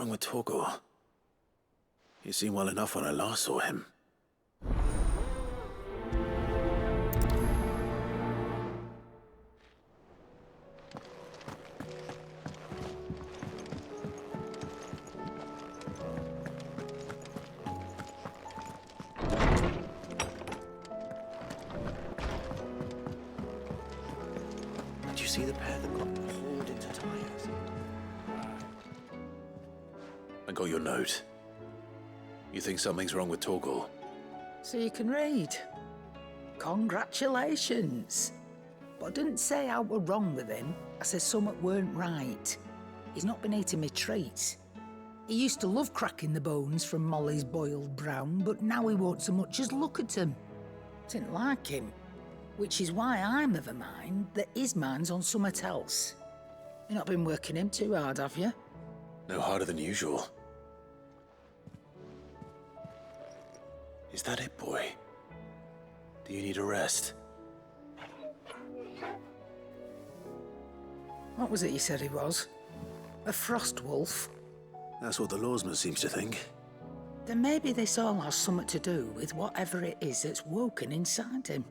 wrong with Torgor? He seemed well enough when I last saw him. Did you see the pair that got hauled into tires? I got your note. You think something's wrong with Torgor? So you can read. Congratulations. But I didn't say I were wrong with him. I said something weren't right. He's not been eating me treats. He used to love cracking the bones from Molly's boiled brown, but now he won't so much as look at them. Didn't like him. Which is why I'm of a mind that his mind's on something else. You've not been working him too hard, have you? No harder than usual. Is that it, boy? Do you need a rest? What was it you said he was? A frost wolf? That's what the lawsman seems to think. Then maybe this all has something to do with whatever it is that's woken inside him.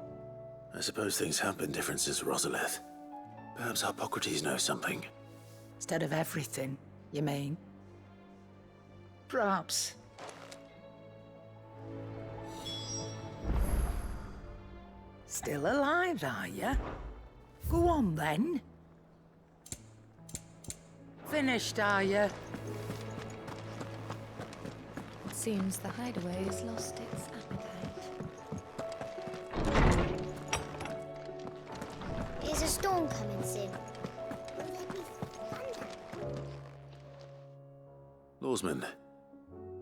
I suppose things have been different since Rosalith. Perhaps Hippocrates knows something. Instead of everything, you mean? Perhaps. Still alive, are you? Go on, then. Finished, are you? Seems the hideaway has lost its appetite. Is a storm coming soon? Lawsman,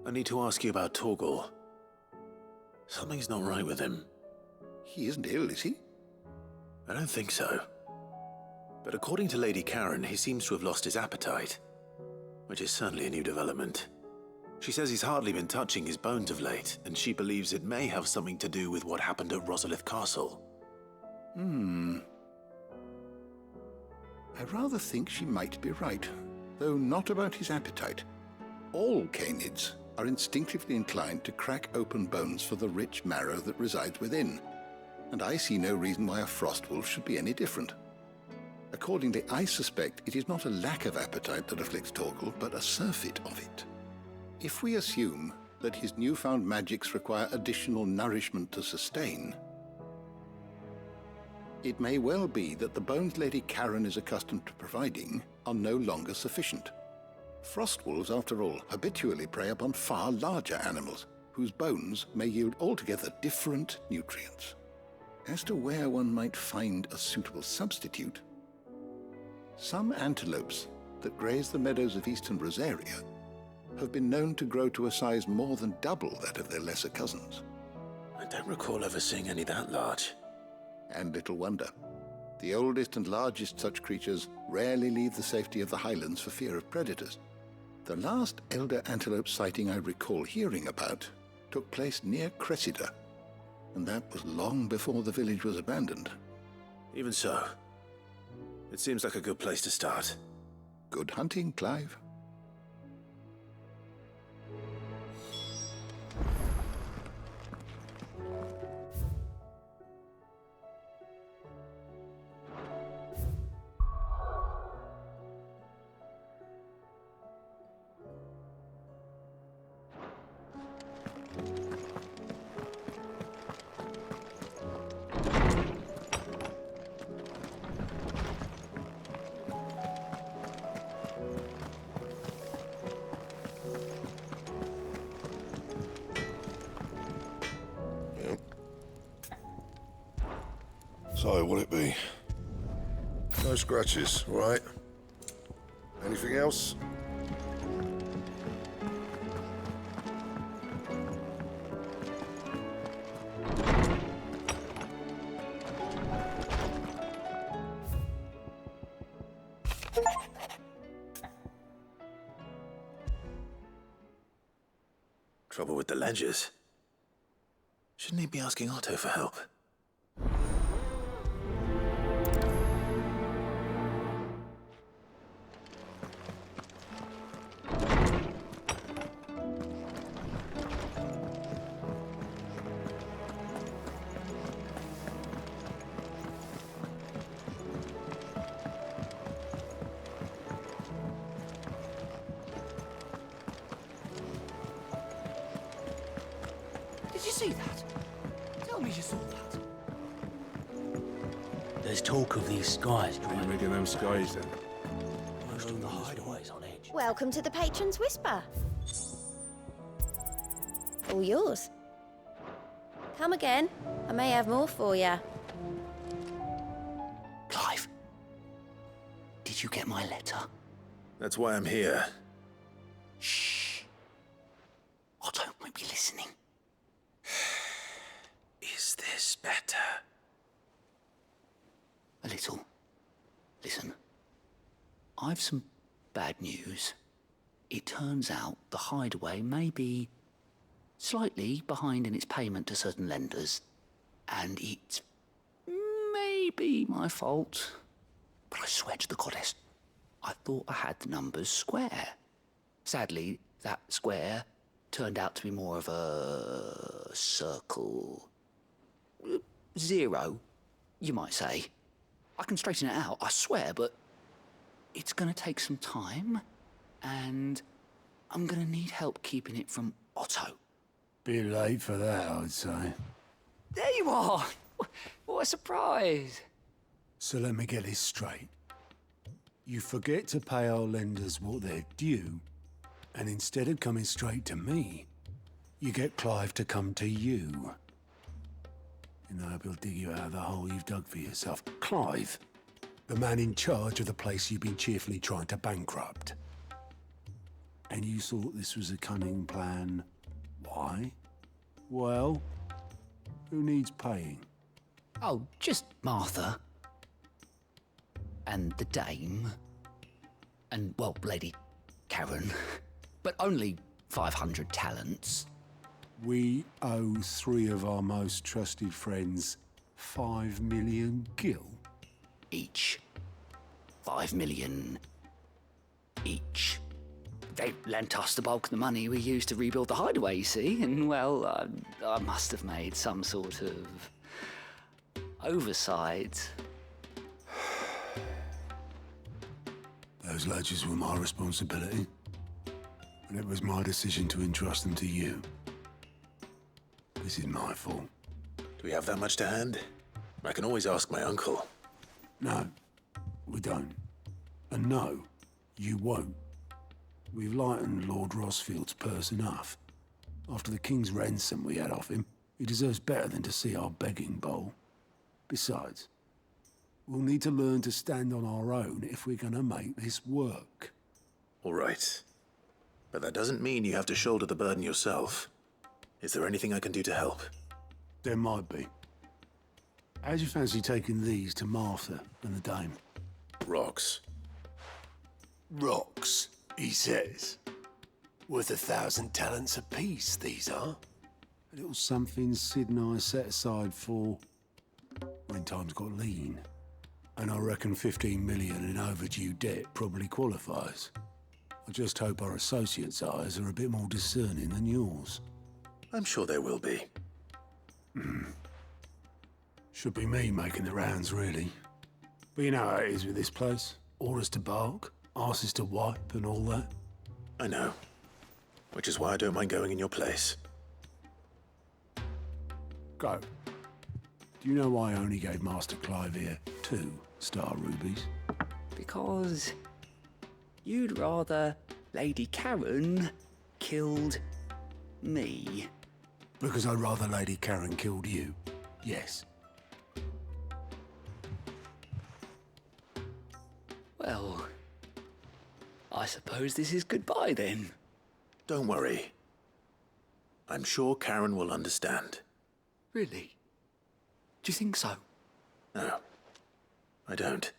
I need to ask you about Torgor. Something's not right with him. He isn't ill, is he? I don't think so. But according to Lady Karen, he seems to have lost his appetite, which is certainly a new development. She says he's hardly been touching his bones of late, and she believes it may have something to do with what happened at Rosalith Castle. I rather think she might be right, though not about his appetite. All canids are instinctively inclined to crack open bones for the rich marrow that resides within, and I see no reason why a frost wolf should be any different. Accordingly, I suspect it is not a lack of appetite that afflicts Torgor, but a surfeit of it. If we assume that his newfound magics require additional nourishment to sustain, it may well be that the bones Lady Karen is accustomed to providing are no longer sufficient. Frost wolves, after all, habitually prey upon far larger animals, whose bones may yield altogether different nutrients. As to where one might find a suitable substitute, some antelopes that graze the meadows of eastern Rosaria have been known to grow to a size more than double that of their lesser cousins. I don't recall ever seeing any that large. And little wonder. The oldest and largest such creatures rarely leave the safety of the highlands for fear of predators. The last elder antelope sighting I recall hearing about took place near Cressida, and that was long before the village was abandoned. Even so, it seems like a good place to start. Good hunting, Clive. So, what'll it be? No scratches, right? Anything else? Trouble with the ledgers. Shouldn't he be asking Otto for help? thought that. There's talk of these skies What are you driving making them skies then? most of the hideaways on edge. Welcome to the Patron's Whisper. All yours. Come again. I may have more for you. Clive, did you get my letter? That's why I'm here. Shh. Otto might be listening. Is this better? A little. Listen, I've some bad news. It turns out the hideaway may be slightly behind in its payment to certain lenders, and it may be my fault. But I swear to the goddess, I thought I had the numbers square. Sadly, that square turned out to be more of a circle. Zero, you might say. I can straighten it out, I swear, but it's gonna take some time, and I'm gonna need help keeping it from Otto. Bit late for that, I'd say. There you are! What a surprise! So let me get this straight. You forget to pay our lenders what they're due, and instead of coming straight to me, you get Clive to come to you. And I hope he'll dig you out of the hole you've dug for yourself. Clive, the man in charge of the place you've been cheerfully trying to bankrupt. And you thought this was a cunning plan. Why? Well, who needs paying? Oh, just Martha. And the dame. And, well, Lady Karen. But only 500 talents. We owe 3 of our most trusted friends 5 million gil. Each. 5 million each. They lent us the bulk of the money we used to rebuild the hideaway, you see, and, well, I must have made some sort of oversight. Those ledgers were my responsibility, and it was my decision to entrust them to you. This is my fault. Do we have that much to hand? I can always ask my uncle. No, we don't. And no, you won't. We've lightened Lord Rosfield's purse enough. After the king's ransom we had off him, he deserves better than to see our begging bowl. Besides, we'll need to learn to stand on our own if we're gonna make this work. All right. But that doesn't mean you have to shoulder the burden yourself. Is there anything I can do to help? There might be. How'd you fancy taking these to Martha and the dame? Rocks. Rocks, he says. Worth 1,000 talents apiece, these are. A little something Sid and I set aside for when times got lean. And I reckon 15 million in overdue debt probably qualifies. I just hope our associates' eyes are a bit more discerning than yours. I'm sure there will be. Should be me making the rounds, really. But you know how it is with this place. Orders to bark, arses to wipe, and all that. I know. Which is why I don't mind going in your place. Go. Do you know why I only gave Master Clive here 2 star rubies? Because you'd rather Lady Karen killed me. Because I'd rather Lady Karen killed you. Yes. Well, I suppose this is goodbye then. Don't worry. I'm sure Karen will understand. Really? Do you think so? No, I don't.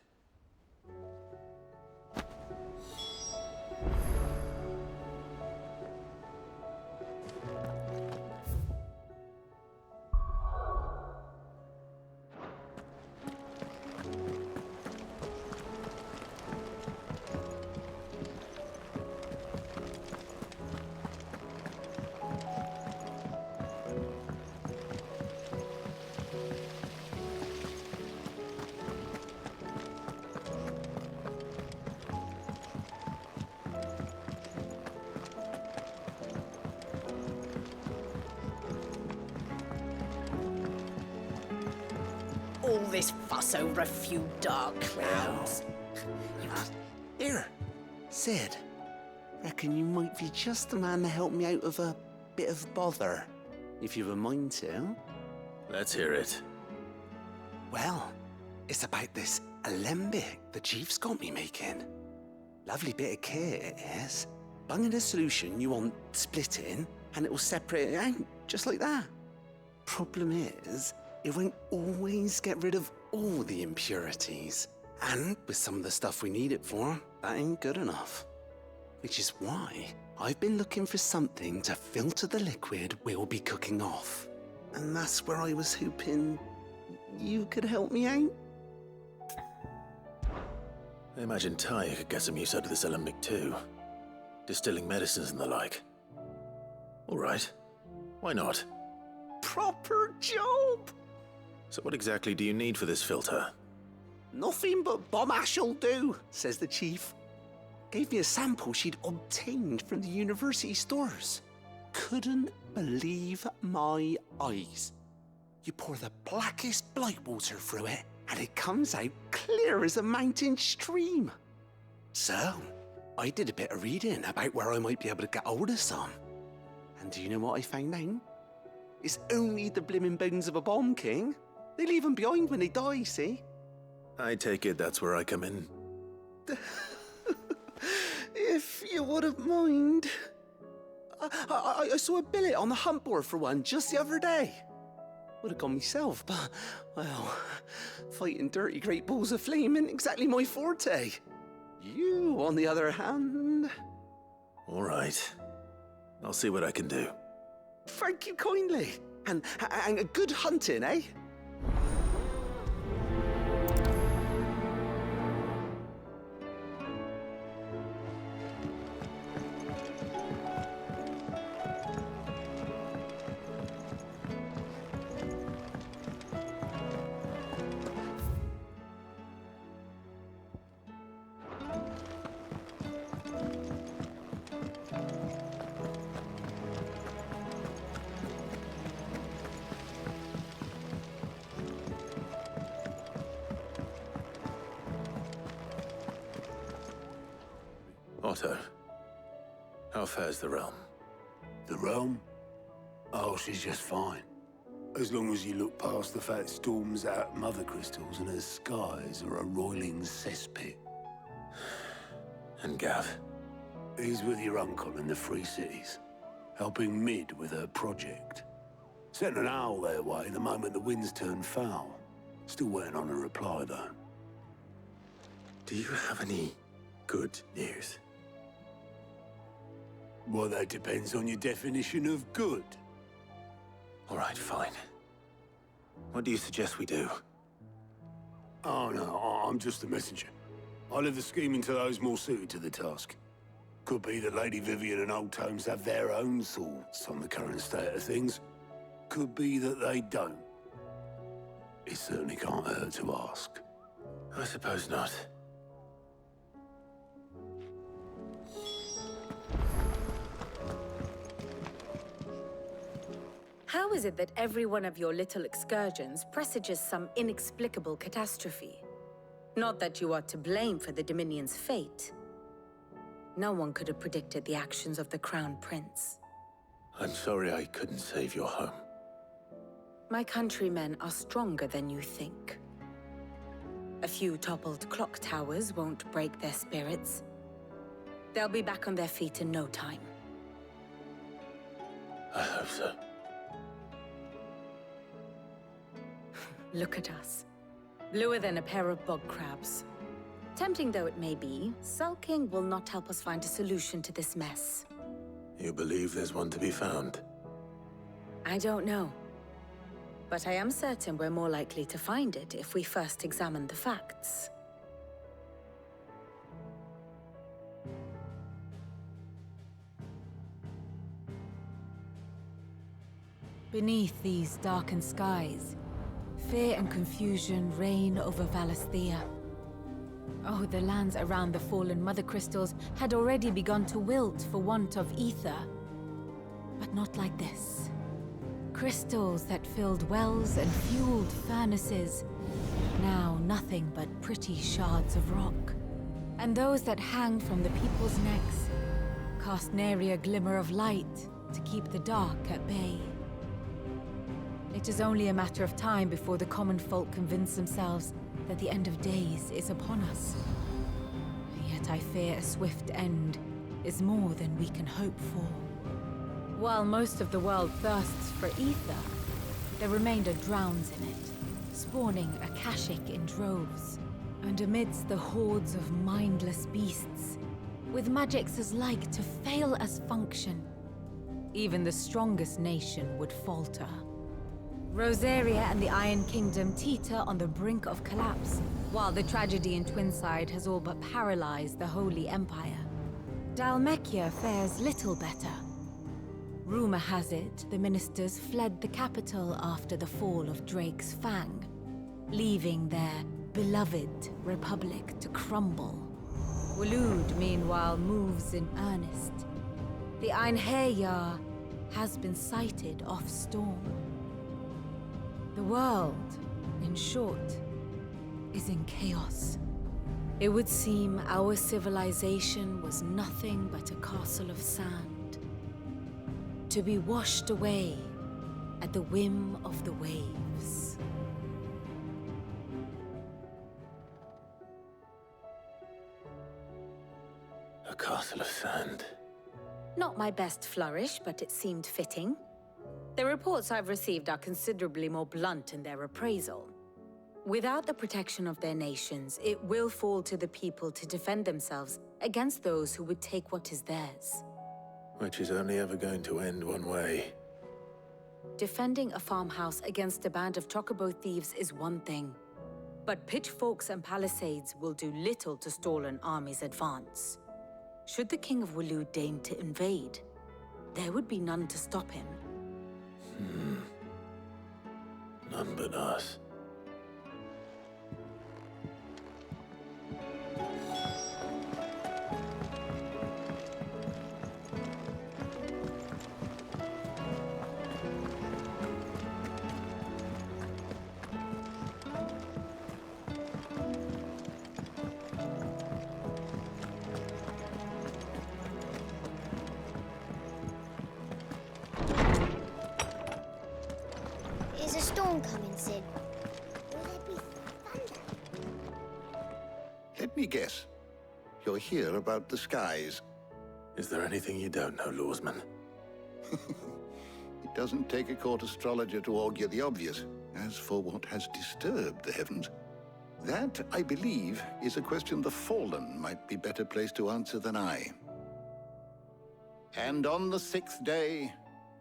All this fuss over a few dark clouds. Here, Sid. Reckon you might be just the man to help me out of a bit of bother, if you've a mind to. Let's hear it. Well, it's about this alembic the Chief's got me making. Lovely bit of kit it is. Bung in a solution you want splitting, and it will separate it out, just like that. Problem is, it won't always get rid of all the impurities. And with some of the stuff we need it for, that ain't good enough. Which is why I've been looking for something to filter the liquid we'll be cooking off. And that's where I was hoping you could help me out. I imagine Ty could get some use out of this alembic too. Distilling medicines and the like. All right. Why not? Proper job! So what exactly do you need for this filter? Nothing but bomb ash'll do, says the Chief. Gave me a sample she'd obtained from the university stores. Couldn't believe my eyes. You pour the blackest blight water through it, and it comes out clear as a mountain stream. So, I did a bit of reading about where I might be able to get hold of some. And do you know what I found out? It's only the blimmin' bones of a bomb king. They leave them behind when they die, see? I take it that's where I come in. If you wouldn't mind. I saw a billet on the hunt board for one just the other day. Would have gone myself, but, well, fighting dirty great balls of flame isn't exactly my forte. You, on the other hand... All right. I'll see what I can do. Thank you kindly. And good hunting, eh? Otto, how fares the realm? The realm? Oh, she's just fine. As long as you look past the fat storms out mother crystals and her skies are a roiling cesspit. And Gav? He's with your uncle in the Free Cities, helping Mid with her project. Sent an owl their way the moment the winds turned foul. Still waiting on a reply, though. Do you have any good news? Well, that depends on your definition of good. All right, fine. What do you suggest we do? Oh, no, I'm just a messenger. I leave the scheming to those more suited to the task. Could be that Lady Vivian and Old Tomes have their own thoughts on the current state of things. Could be that they don't. It certainly can't hurt to ask. I suppose not. How is it that every one of your little excursions presages some inexplicable catastrophe? Not that you are to blame for the Dominion's fate. No one could have predicted the actions of the Crown Prince. I'm sorry I couldn't save your home. My countrymen are stronger than you think. A few toppled clock towers won't break their spirits. They'll be back on their feet in no time. I hope so. Look at us. Bluer than a pair of bog crabs. Tempting though it may be, sulking will not help us find a solution to this mess. You believe there's one to be found? I don't know. But I am certain we're more likely to find it if we first examine the facts. Beneath these darkened skies, fear and confusion reign over Valisthea. Oh, the lands around the fallen mother crystals had already begun to wilt for want of ether. But not like this. Crystals that filled wells and fueled furnaces, now nothing but pretty shards of rock. And those that hang from the people's necks cast nary a glimmer of light to keep the dark at bay. It is only a matter of time before the common folk convince themselves that the end of days is upon us. Yet I fear a swift end is more than we can hope for. While most of the world thirsts for ether, the remainder drowns in it, spawning Akashic in droves. And amidst the hordes of mindless beasts, with magics as like to fail as function, even the strongest nation would falter. Rosaria and the Iron Kingdom teeter on the brink of collapse, while the tragedy in Twinside has all but paralyzed the Holy Empire. Dalmekia fares little better. Rumor has it the ministers fled the capital after the fall of Drake's Fang, leaving their beloved republic to crumble. Waloed, meanwhile, moves in earnest. The Einherjar has been sighted off storm. The world, in short, is in chaos. It would seem our civilization was nothing but a castle of sand, to be washed away at the whim of the waves. A castle of sand. Not my best flourish, but it seemed fitting. The reports I've received are considerably more blunt in their appraisal. Without the protection of their nations, it will fall to the people to defend themselves against those who would take what is theirs. Which is only ever going to end one way. Defending a farmhouse against a band of chocobo thieves is one thing, but pitchforks and palisades will do little to stall an army's advance. Should the King of Waloed deign to invade, there would be none to stop him. None but us. Is a storm coming, Sid? Will there be thunder? Let me guess. You're here about the skies. Is there anything you don't know, Lawsman? It doesn't take a court astrologer to augur the obvious. As for what has disturbed the heavens, that, I believe, is a question the Fallen might be better placed to answer than I. And on the 6th day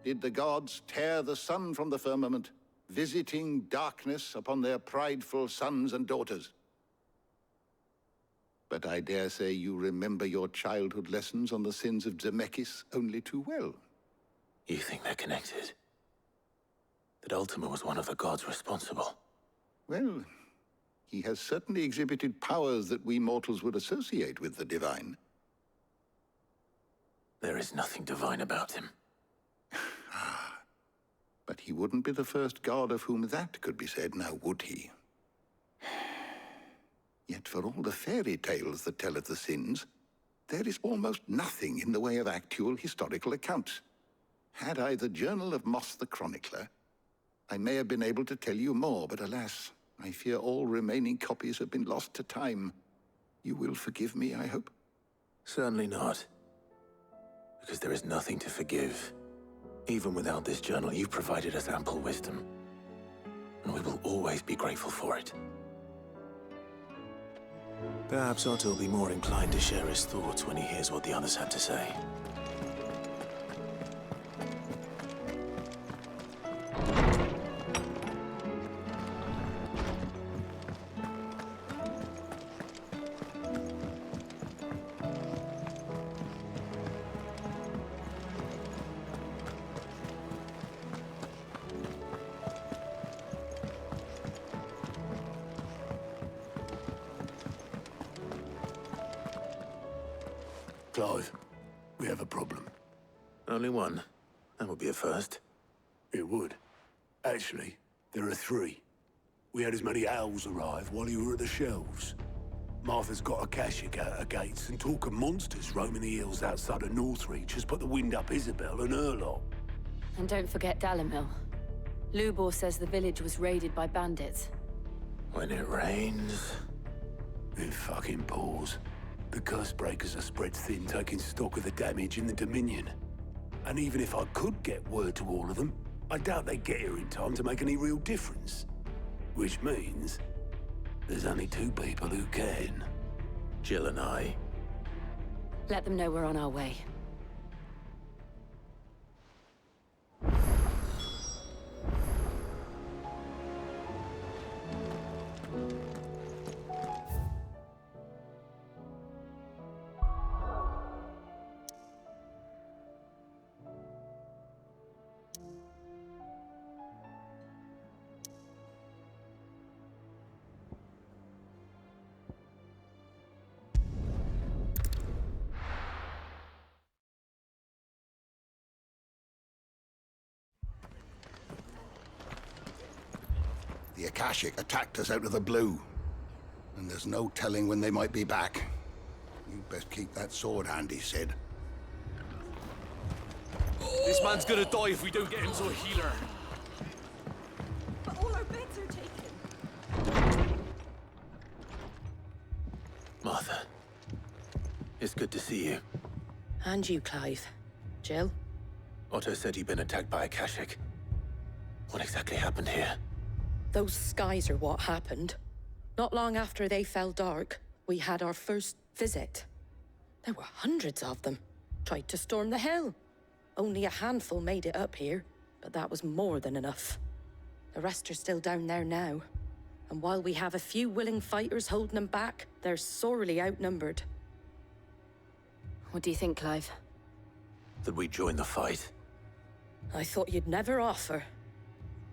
did the gods tear the sun from the firmament, visiting darkness upon their prideful sons and daughters. But I dare say you remember your childhood lessons on the sins of Zemeckis only too well. You think they're connected? That Ultima was one of the gods responsible? Well, he has certainly exhibited powers that we mortals would associate with the divine. There is nothing divine about him. But he wouldn't be the first god of whom that could be said, now would he? Yet for all the fairy tales that tell of the sins, there is almost nothing in the way of actual historical accounts. Had I the Journal of Moss the Chronicler, I may have been able to tell you more, but alas, I fear all remaining copies have been lost to time. You will forgive me, I hope? Certainly not. Because there is nothing to forgive. Even without this journal, you've provided us ample wisdom. And we will always be grateful for it. Perhaps Otto will be more inclined to share his thoughts when he hears what the others have to say. Clive, we have a problem. Only one. That would be a first. It would. Actually, there are 3. We had as many owls arrive while you were at the shelves. Martha's got a Akashic out her gates, and talk of monsters roaming the hills outside of Northreach has put the wind up Isabel and her lot. And don't forget Dalimil. Lubor says the village was raided by bandits. When it rains... It fucking pours. The curse breakers are spread thin, taking stock of the damage in the Dominion. And even if I could get word to all of them, I doubt they'd get here in time to make any real difference. Which means... there's only 2 people who can. Jill and I. Let them know we're on our way. The Akashic attacked us out of the blue, and there's no telling when they might be back. You'd best keep that sword handy, Sid. This man's gonna die if we don't get him to a healer. But all our beds are taken. Martha. It's good to see you. And you, Clive. Jill? Otto said you'd been attacked by Akashic. What exactly happened here? Those skies are what happened. Not long after they fell dark, we had our first visit. There were hundreds of them. Tried to storm the hill. Only a handful made it up here, but that was more than enough. The rest are still down there now. And while we have a few willing fighters holding them back, they're sorely outnumbered. What do you think, Clive? That we join the fight. I thought you'd never offer.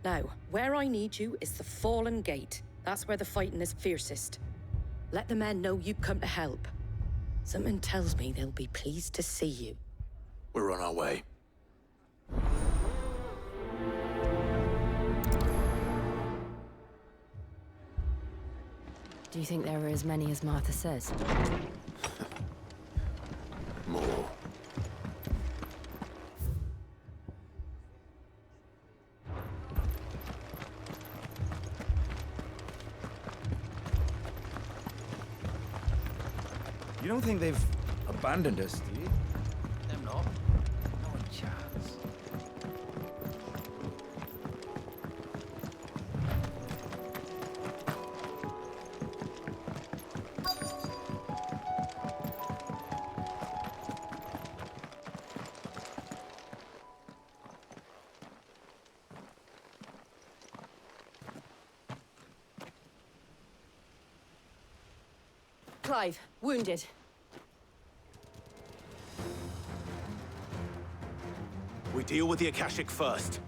Now, where I need you is the Fallen Gate. That's where the fighting is fiercest. Let the men know you come to help. Something tells me they'll be pleased to see you. We're on our way. Do you think there are as many as Martha says? More. You don't think they've abandoned us, do you? Them not. Not a chance. Clive, wounded. We deal with the Akashic first.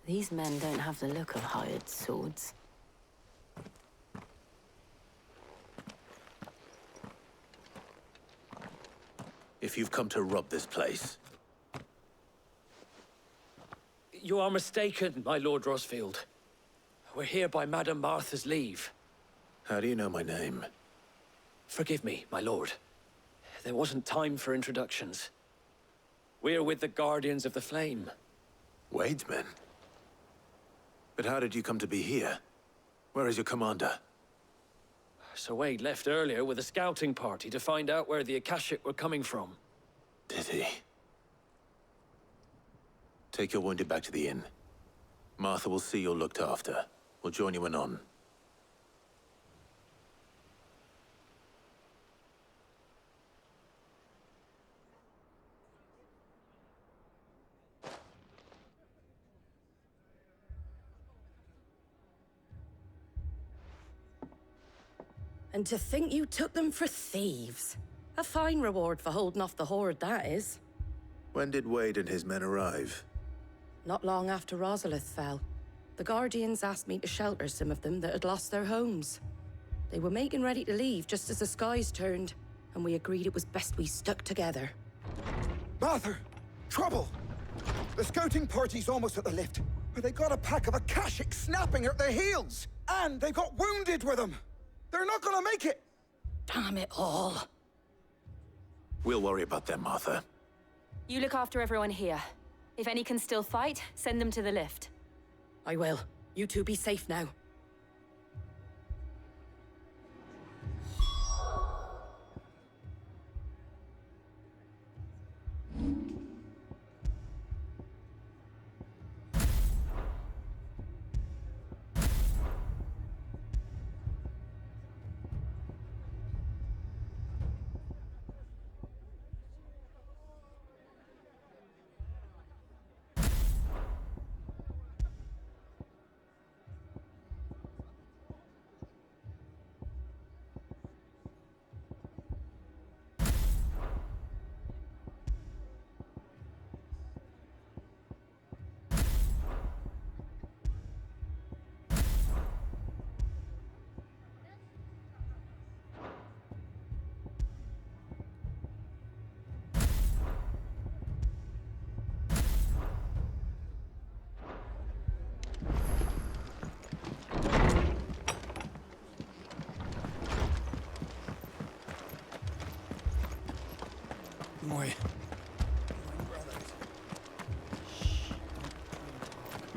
These men don't have the look of hired swords. If you've come to rob this place... You are mistaken, my Lord Rosfield. We're here by Madame Martha's leave. How do you know my name? Forgive me, my lord. There wasn't time for introductions. We're with the Guardians of the Flame. Wade's men? But how did you come to be here? Where is your commander? Sir Wade left earlier with a scouting party to find out where the Akashic were coming from. Did he? Take your wounded back to the inn. Martha will see you're looked after. We'll join you anon. And to think you took them for thieves. A fine reward for holding off the horde, that is. When did Wade and his men arrive? Not long after Rosalith fell. The Guardians asked me to shelter some of them that had lost their homes. They were making ready to leave just as the skies turned, and we agreed it was best we stuck together. Martha! Trouble! The scouting party's almost at the lift, but they got a pack of Akashics snapping at their heels! And they got wounded with them! They're not gonna make it! Damn it all. We'll worry about them, Martha. You look after everyone here. If any can still fight, send them to the lift. I will. You two be safe now.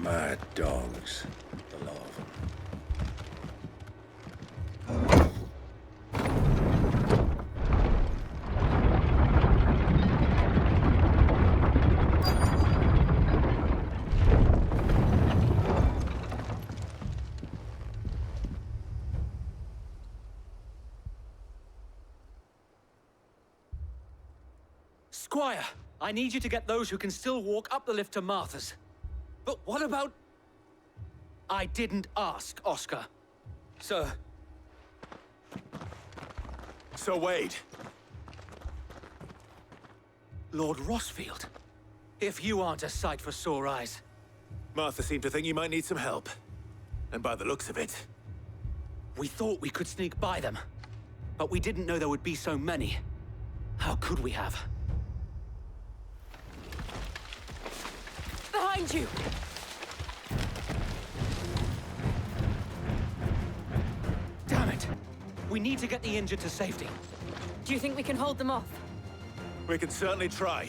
Mad dogs. The lot of them. Squire, I need you to get those who can still walk up the lift to Martha's. But what about... I didn't ask, Oscar. Sir. Sir Wade. Lord Rosfield. If you aren't a sight for sore eyes. Martha seemed to think you might need some help. And by the looks of it... We thought we could sneak by them. But we didn't know there would be so many. How could we have? Behind you! Damn it! We need to get the injured to safety. Do you think we can hold them off? We can certainly try.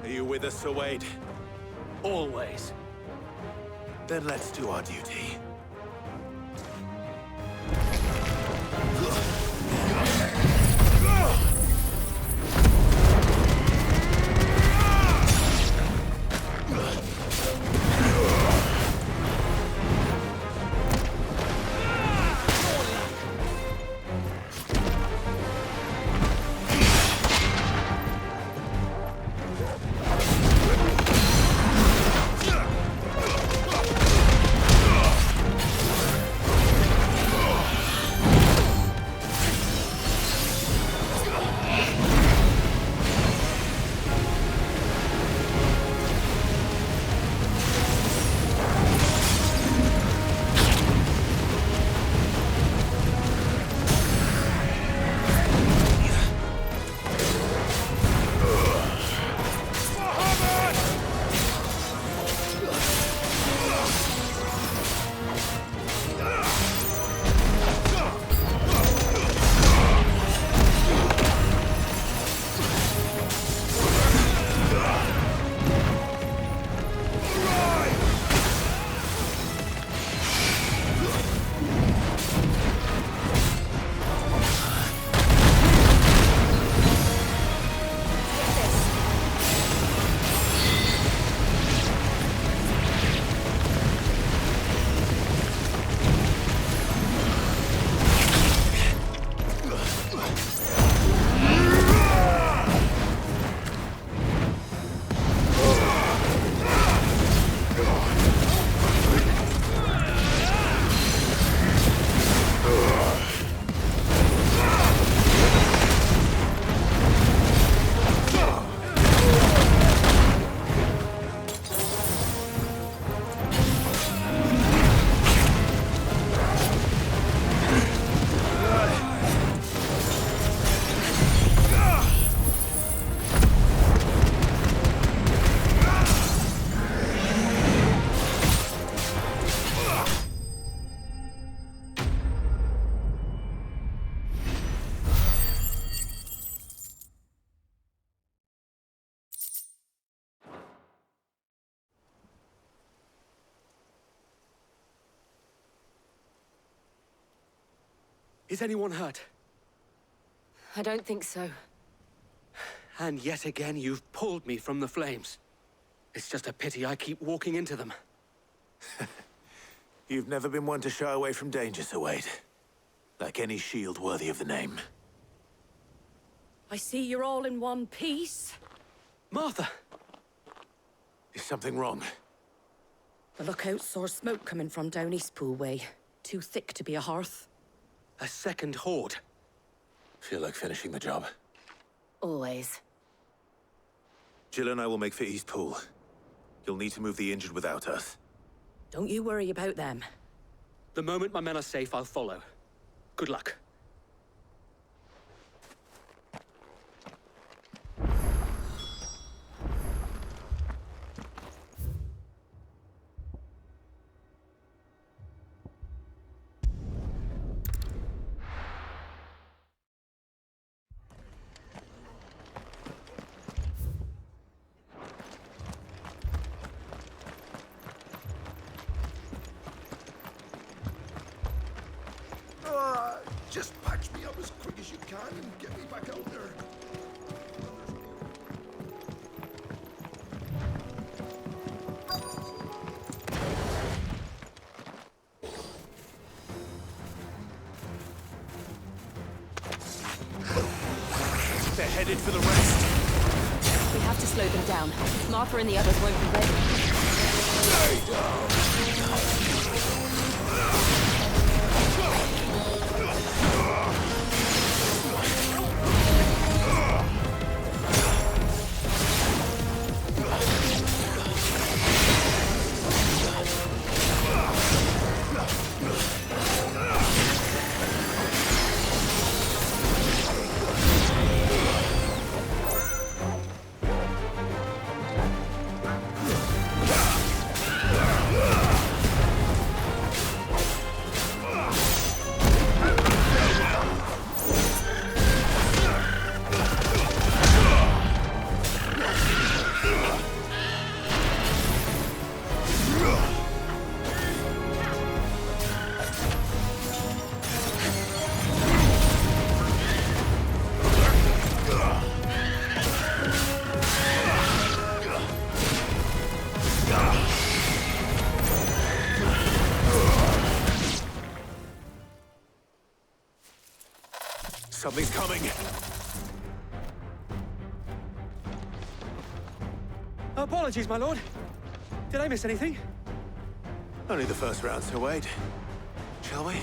Are you with us, Sir Wade? Always. Then let's do our duty. Is anyone hurt? I don't think so. And yet again, you've pulled me from the flames. It's just a pity I keep walking into them. You've never been one to shy away from danger, Sir Wade. Like any shield worthy of the name. I see you're all in one piece. Martha! Is something wrong? The lookout saw smoke coming from down Eastpool way. Too thick to be a hearth. A second horde. Feel like finishing the job. Always. Jill and I will make for Eastpool. You'll need to move the injured without us. Don't you worry about them. The moment my men are safe, I'll follow. Good luck. Just patch me up as quick as you can and get me back out there. They're headed for the rest. We have to slow them down. Martha and the others won't be ready. Stay down. Something's coming. Apologies, my lord. Did I miss anything? Only the first round, Sir Wade. Shall we?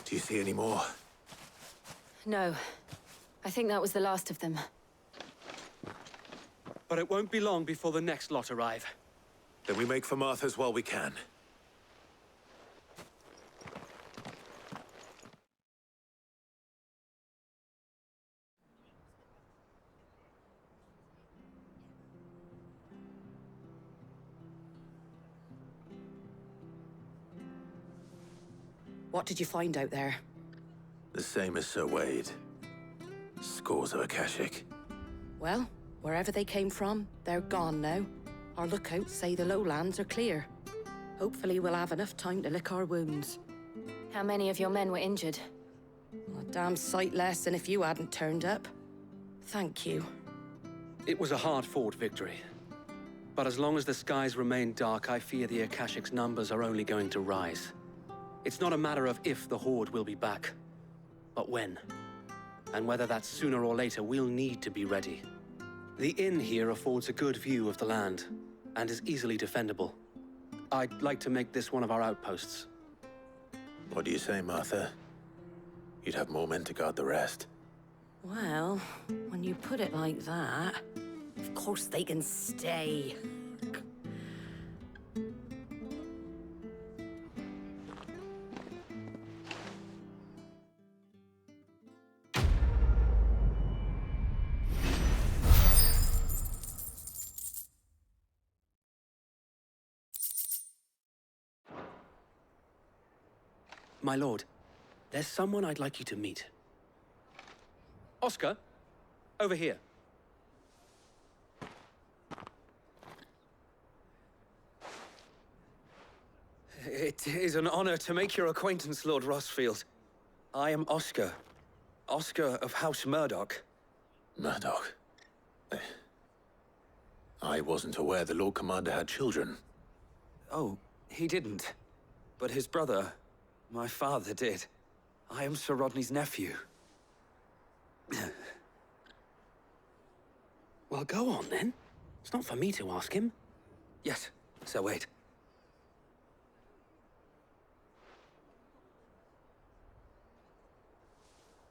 Do you see any more? No. I think that was the last of them. But it won't be long before the next lot arrive. Then we make for Martha's while we can. What did you find out there? The same as Sir Wade. Scores of Akashic. Well, wherever they came from, they're gone now. Our lookouts say the lowlands are clear. Hopefully we'll have enough time to lick our wounds. How many of your men were injured? A damn sight less than if you hadn't turned up. Thank you. It was a hard-fought victory. But as long as the skies remain dark, I fear the Akashic's numbers are only going to rise. It's not a matter of if the Horde will be back, but when. And whether that's sooner or later, we'll need to be ready. The inn here affords a good view of the land, and is easily defendable. I'd like to make this one of our outposts. What do you say, Martha? You'd have more men to guard the rest. Well, when you put it like that, of course they can stay. My lord, there's someone I'd like you to meet. Oscar, over here. It is an honor to make your acquaintance, Lord Rossfield. I am Oscar. Oscar of House Murdoch. Murdoch? I wasn't aware the Lord Commander had children. Oh, he didn't. But his brother, my father, did. I am Sir Rodney's nephew. Well, go on, then. It's not for me to ask him. Yes, Sir Wade.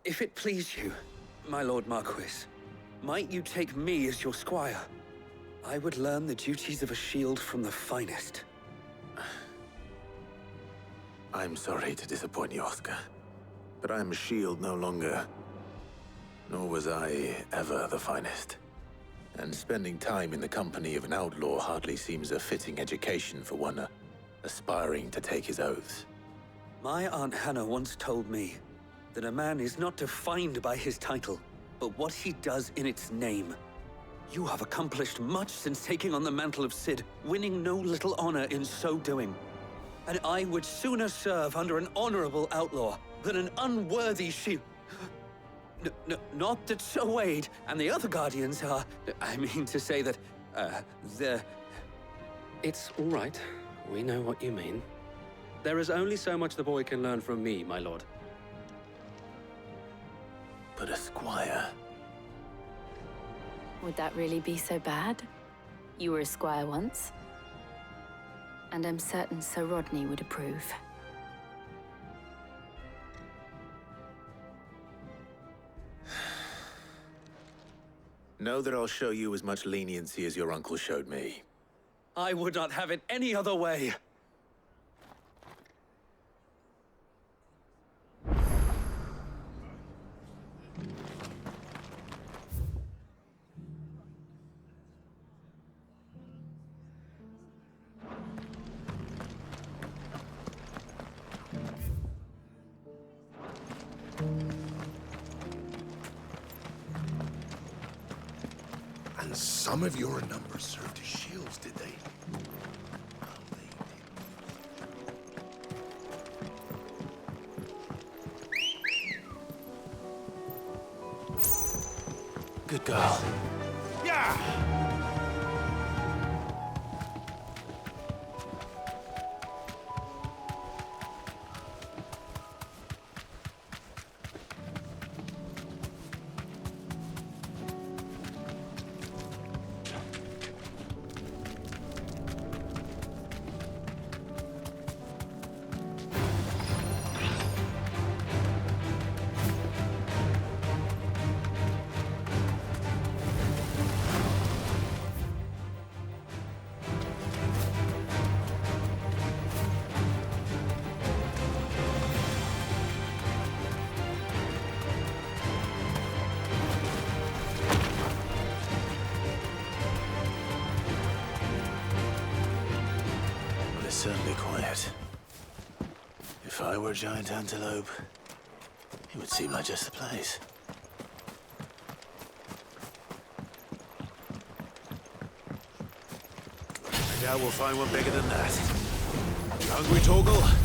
If it please you, my Lord Marquis, might you take me as your squire? I would learn the duties of a shield from the finest. I'm sorry to disappoint you, Oscar, but I am a shield no longer. Nor was I ever the finest. And spending time in the company of an outlaw hardly seems a fitting education for one aspiring to take his oaths. My Aunt Hannah once told me that a man is not defined by his title, but what he does in its name. You have accomplished much since taking on the mantle of Cid, winning no little honor in so doing. And I would sooner serve under an honorable outlaw than an unworthy shield. Not that Sir Wade and the other Guardians are... I mean to say that, they're... It's all right. We know what you mean. There is only so much the boy can learn from me, my lord. But a squire... Would that really be so bad? You were a squire once. And I'm certain Sir Rodney would approve. Know that I'll show you as much leniency as your uncle showed me. I would not have it any other way. And some of your numbers served as shields, did they? Good girl. Yeah! Certainly quiet. If I were a giant antelope, it would seem like just the place. doubt we'll find one bigger than that. You hungry, Torgal?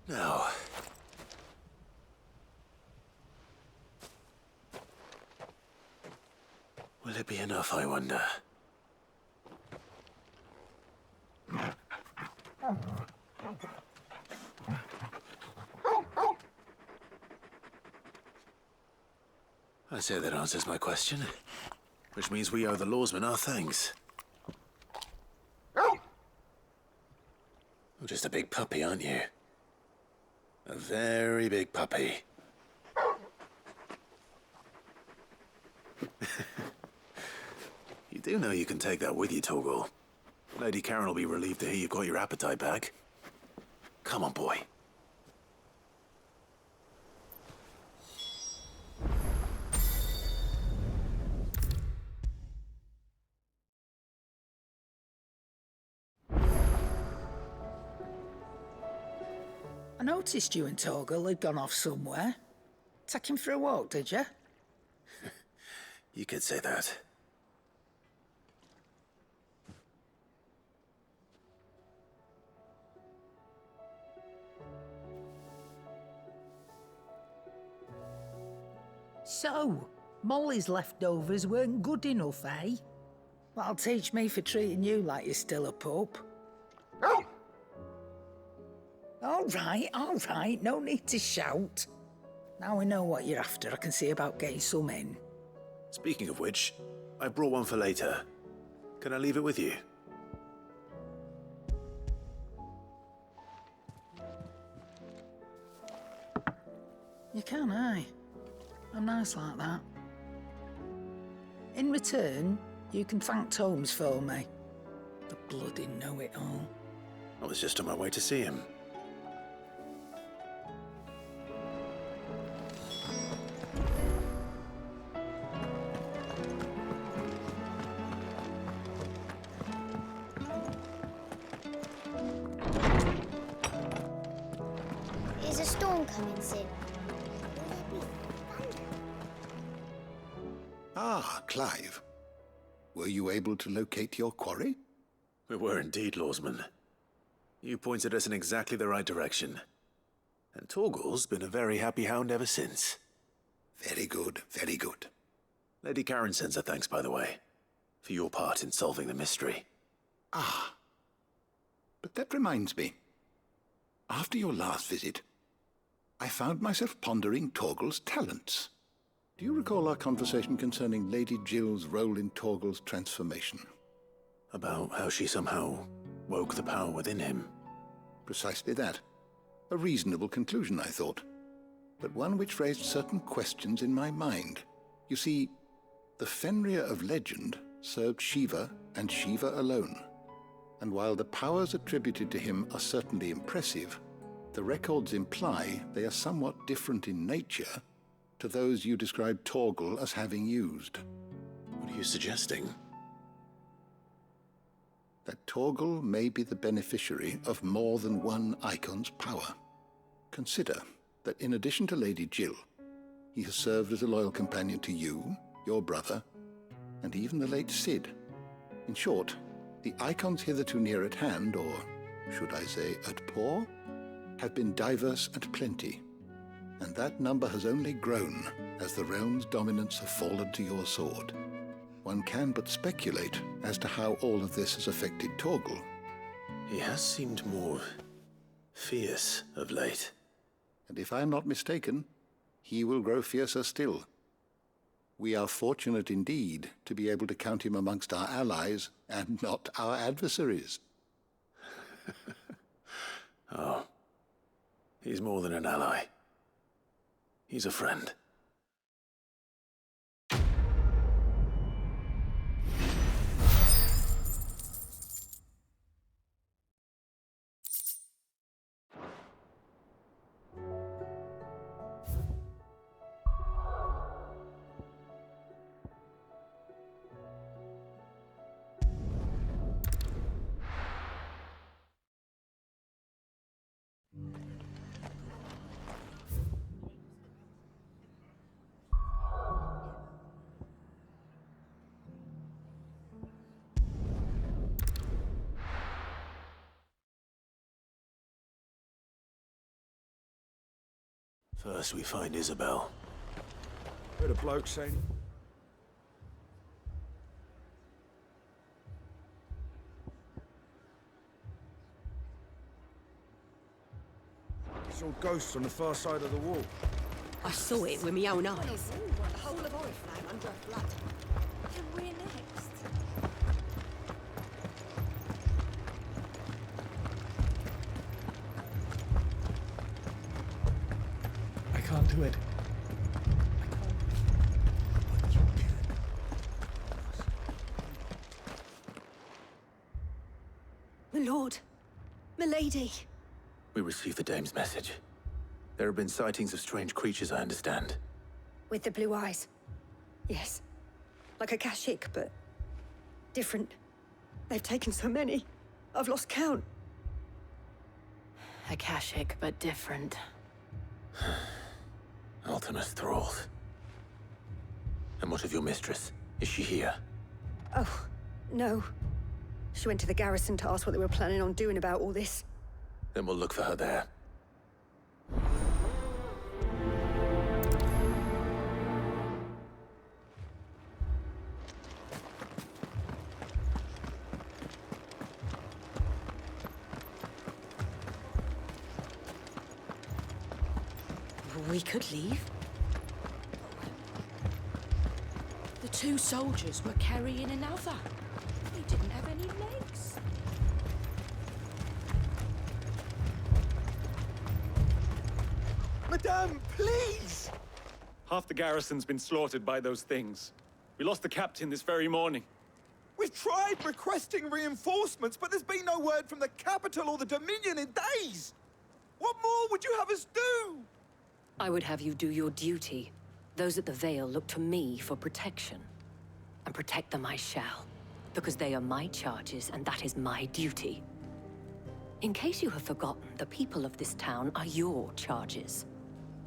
Now, will it be enough, I wonder? I say that answers my question, which means we owe the lawsman our thanks. You're just a big puppy, aren't you? A very big puppy. You do know you can take that with you, Torgal. Lady Karen will be relieved to hear you've got your appetite back. Come on, boy. I noticed you and Torgal had gone off somewhere. Take him for a walk, did you? You could say that. So, Molly's leftovers weren't good enough, eh? That'll teach me for treating you like you're still a pup. All right, no need to shout. Now we know what you're after, I can see about getting some in. Speaking of which, I brought one for later. Can I leave it with you? You can, aye. I'm nice like that. In return, you can thank Tomes for me. The bloody know-it-all. I was just on my way to see him. Is a storm coming, Sid? Ah, Clive. Were you able to locate your quarry? We were indeed, lawsman. You pointed us in exactly the right direction. And Torgal's been a very happy hound ever since. Very good, very good. Lady Karen sends her thanks, by the way, for your part in solving the mystery. Ah. But that reminds me. After your last visit, I found myself pondering Torgal's talents. Do you recall our conversation concerning Lady Jill's role in Torgal's transformation? About how she somehow woke the power within him. Precisely that. A reasonable conclusion, I thought. But one which raised certain questions in my mind. You see, the Fenrir of legend served Shiva and Shiva alone. And while the powers attributed to him are certainly impressive, the records imply they are somewhat different in nature to those you described Torgal as having used. What are you suggesting? That Torgal may be the beneficiary of more than one icon's power. Consider that in addition to Lady Jill, he has served as a loyal companion to you, your brother, and even the late Cid. In short, the icons hitherto near at hand, or should I say at paw, have been diverse and plenty. And that number has only grown as the realm's dominance have fallen to your sword. One can but speculate as to how all of this has affected Torgal. He has seemed more fierce of late. And if I am not mistaken, he will grow fiercer still. We are fortunate indeed to be able to count him amongst our allies and not our adversaries. Oh. He's more than an ally. He's a friend. First, we find Isabel. Heard a bloke saying. He saw ghosts on the far side of the wall. I saw it with my own eyes. The whole of Oriflamme under flood. And where next? I can't do it. My lord. Milady. We received the dame's message. There have been sightings of strange creatures, I understand. With the blue eyes. Yes. Like a Kashik, but different. They've taken so many. I've lost count. Akashic, but different. Ultimus thralls. And what of your mistress? Is she here? Oh, no. She went to the garrison to ask what they were planning on doing about all this. Then we'll look for her there. We could leave. The two soldiers were carrying another. They didn't have any legs. Madame, please! Half the garrison's been slaughtered by those things. We lost the captain this very morning. We've tried requesting reinforcements, but there's been no word from the capital or the Dominion in days! What more would you have us do? I would have you do your duty. Those at the Vale look to me for protection. And protect them I shall. Because they are my charges, and that is my duty. In case you have forgotten, the people of this town are your charges.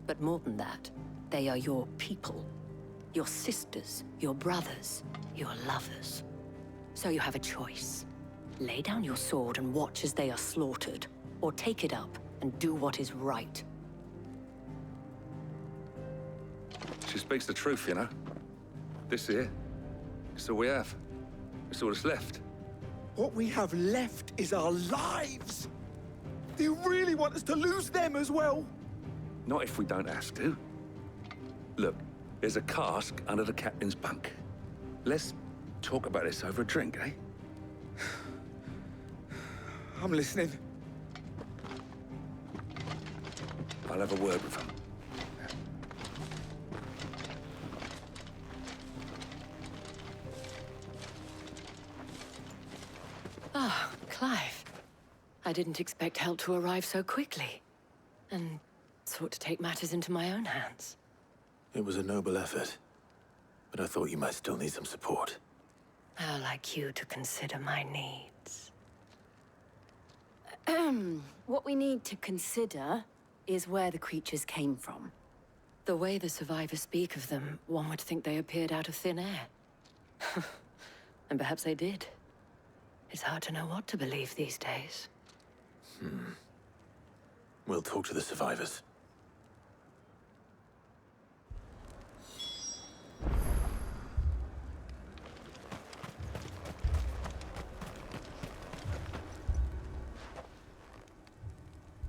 But more than that, they are your people. Your sisters, your brothers, your lovers. So you have a choice. Lay down your sword and watch as they are slaughtered, or take it up and do what is right. She speaks the truth, you know. This here, it's all we have. It's all that's left. What we have left is our lives! Do you really want us to lose them as well? Not if we don't have to. Look, there's a cask under the captain's bunk. Let's talk about this over a drink, eh? I'm listening. I'll have a word with him. Ah, Clive. I didn't expect help to arrive so quickly. And sought to take matters into my own hands. It was a noble effort. But I thought you might still need some support. How like you to consider my needs. What we need to consider is where the creatures came from. The way the survivors speak of them, one would think they appeared out of thin air. And perhaps they did. It's hard to know what to believe these days. We'll talk to the survivors.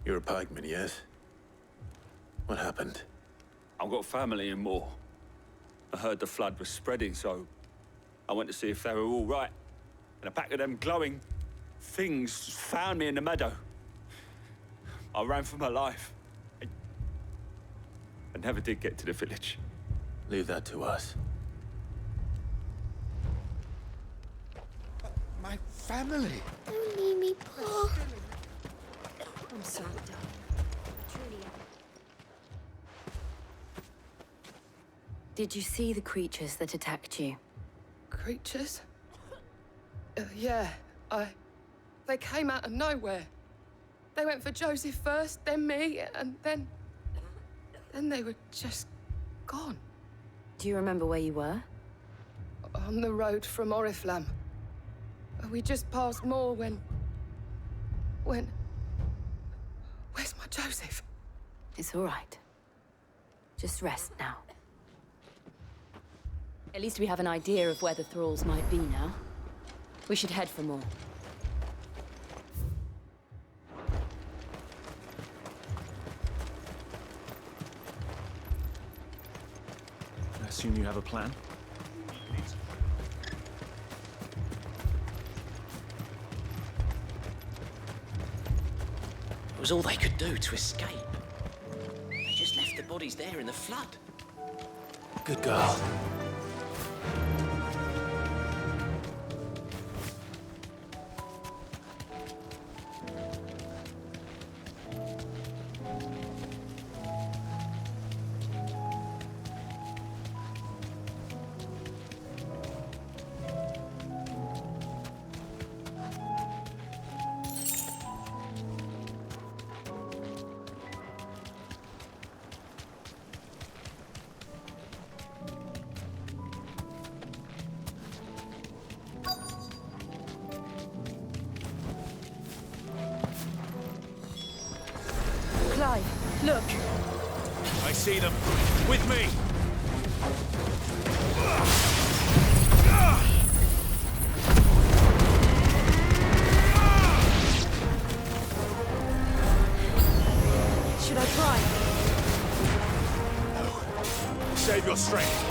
You're a pikeman, yes? What happened? I've got family in Moor. I heard the flood was spreading, so I went to see if they were all right. And a pack of them glowing things found me in the meadow. I ran for my life. but never did get to the village. Leave that to us. My family. Don't leave me, Pa. I'm sorry, darling. Truly. Did you see the creatures that attacked you? Creatures? Yeah, They came out of nowhere. They went for Joseph first, then me, and then they were just gone. Do you remember where you were? On the road from Oriflamme. We just passed Moor when... Where's my Joseph? It's all right. Just rest now. At least we have an idea of where the thralls might be now. We should head for more. I assume you have a plan? It was all they could do to escape. They just left the bodies there in the flood. Good girl. Clive, look. I see them. With me! Should I try? No. Save your strength.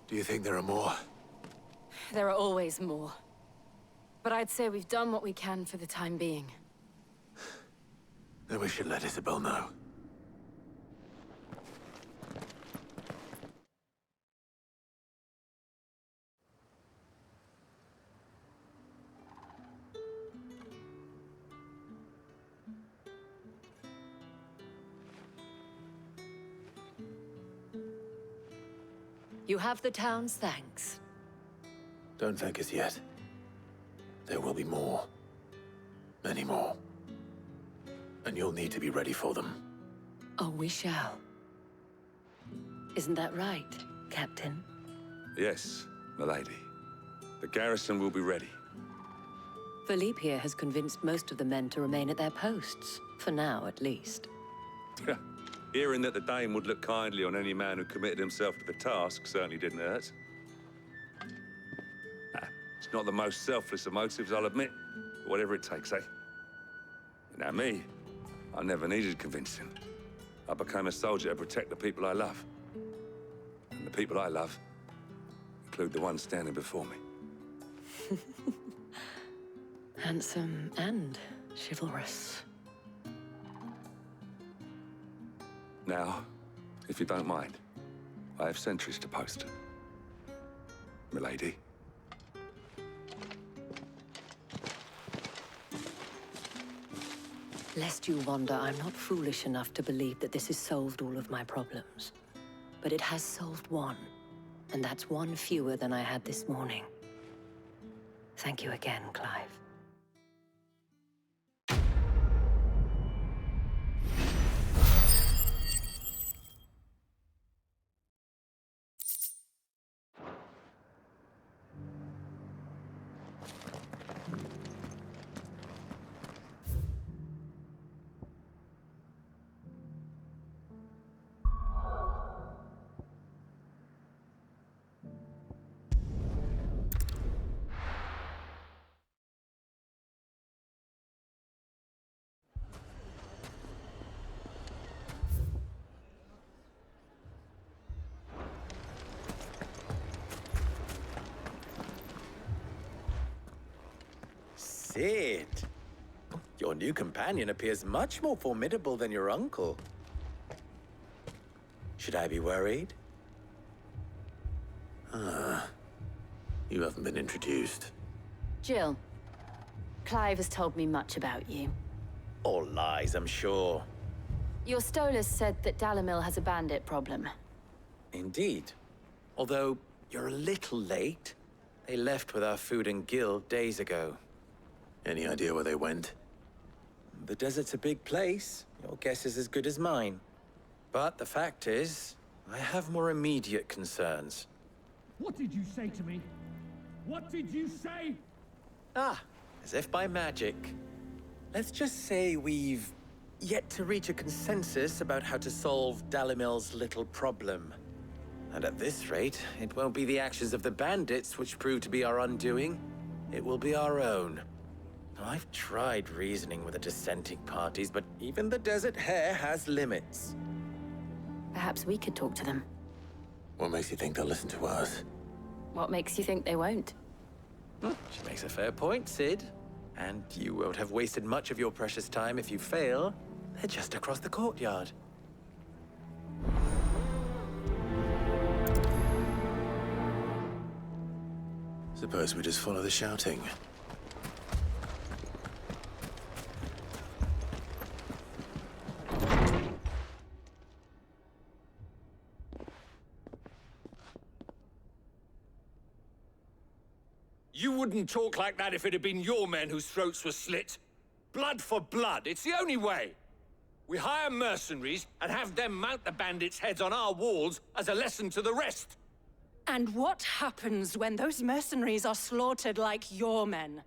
Do you think there are more? There are always more. But I'd say we've done what we can for the time being. Then we should let Isabel know. You have the town's thanks. Don't thank us yet. There will be more. Many more. And you'll need to be ready for them. Oh, we shall. Isn't that right, Captain? Yes, milady. The garrison will be ready. Philippe here has convinced most of the men to remain at their posts. For now, at least. Hearing that the Dane would look kindly on any man who committed himself to the task certainly didn't hurt. It's not the most selfless of motives, I'll admit. But whatever it takes, eh? Now me, I never needed convincing. I became a soldier to protect the people I love. And the people I love include the ones standing before me. Handsome and chivalrous. Now, if you don't mind, I have sentries to post. Milady. Lest you wonder, I'm not foolish enough to believe that this has solved all of my problems. But it has solved one, and that's one fewer than I had this morning. Thank you again, Clive. Cid, your new companion appears much more formidable than your uncle. Should I be worried? You haven't been introduced. Jill, Clive has told me much about you. All lies, I'm sure. Your Stolas said that Dalimil has a bandit problem. Indeed. Although, you're a little late. They left with our food and guild days ago. Any idea where they went? The desert's a big place. Your guess is as good as mine. But the fact is, I have more immediate concerns. What did you say to me? What did you say? As if by magic. Let's just say we've yet to reach a consensus about how to solve Dalimil's little problem. And at this rate, it won't be the actions of the bandits which prove to be our undoing. It will be our own. Now, I've tried reasoning with the dissenting parties, but even the Desert Hare has limits. Perhaps we could talk to them. What makes you think they'll listen to us? What makes you think they won't? She makes a fair point, Cid. And you won't have wasted much of your precious time if you fail. They're just across the courtyard. Suppose we just follow the shouting. You wouldn't talk like that if it had been your men whose throats were slit. Blood for blood, it's the only way. We hire mercenaries and have them mount the bandits' heads on our walls as a lesson to the rest. And what happens when those mercenaries are slaughtered like your men?